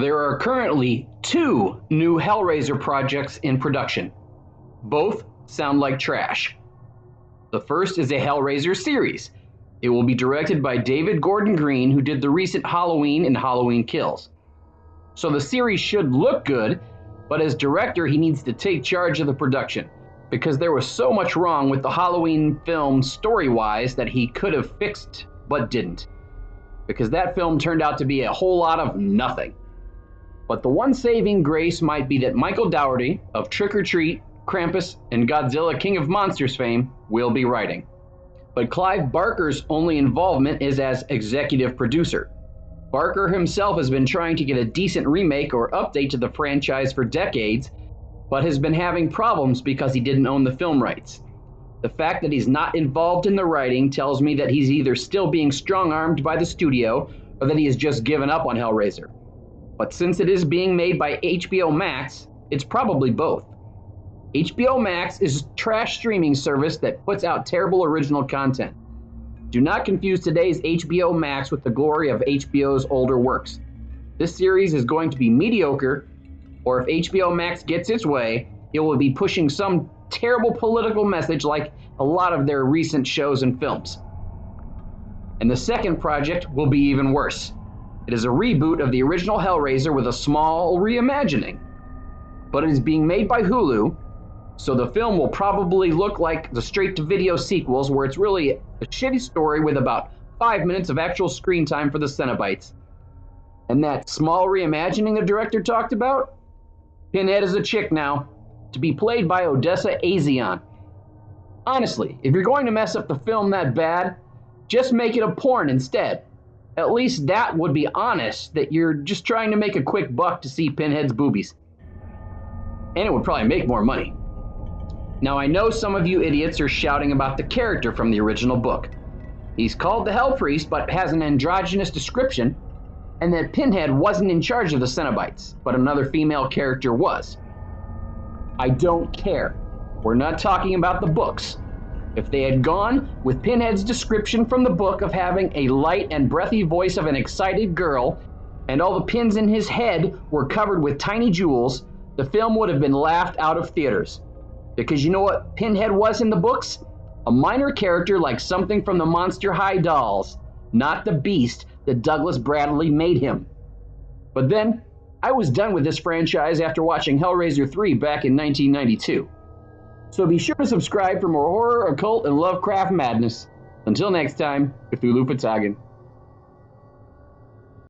There are currently 2 new Hellraiser projects in production. Both sound like trash. The first is a Hellraiser series. It will be directed by David Gordon Green, who did the recent Halloween and Halloween Kills. So the series should look good, but as director, he needs to take charge of the production, because there was so much wrong with the Halloween film storywise that he could have fixed, but didn't. Because that film turned out to be a whole lot of nothing. But the one saving grace might be that Michael Dougherty of Trick or Treat, Krampus, and Godzilla King of Monsters fame will be writing. But Clive Barker's only involvement is as executive producer. Barker himself has been trying to get a decent remake or update to the franchise for decades, but has been having problems because he didn't own the film rights. The fact that he's not involved in the writing tells me that he's either still being strong-armed by the studio or that he has just given up on Hellraiser. But since it is being made by HBO Max, it's probably both. HBO Max is a trash streaming service that puts out terrible original content. Do not confuse today's HBO Max with the glory of HBO's older works. This series is going to be mediocre, or if HBO Max gets its way, it will be pushing some terrible political message like a lot of their recent shows and films. And the second project will be even worse. It is a reboot of the original Hellraiser with a small reimagining. But it is being made by Hulu, so the film will probably look like the straight-to-video sequels where it's really a shitty story with about 5 minutes of actual screen time for the Cenobites. And that small reimagining the director talked about? Pinhead is a chick now, to be played by Odessa Azion. Honestly, if you're going to mess up the film that bad, just make it a porn instead. At least that would be honest that you're just trying to make a quick buck to see Pinhead's boobies. And it would probably make more money. Now I know some of you idiots are shouting about the character from the original book. He's called the Hell Priest but has an androgynous description, and that Pinhead wasn't in charge of the Cenobites, but another female character was. I don't care. We're not talking about the books. If they had gone with Pinhead's description from the book of having a light and breathy voice of an excited girl, and all the pins in his head were covered with tiny jewels, the film would have been laughed out of theaters. Because you know what Pinhead was in the books? A minor character like something from the Monster High dolls, not the beast that Douglas Bradley made him. But then, I was done with this franchise after watching Hellraiser 3 back in 1992. So be sure to subscribe for more horror, occult, and Lovecraft madness. Until next time, Cthulhu Fatagan.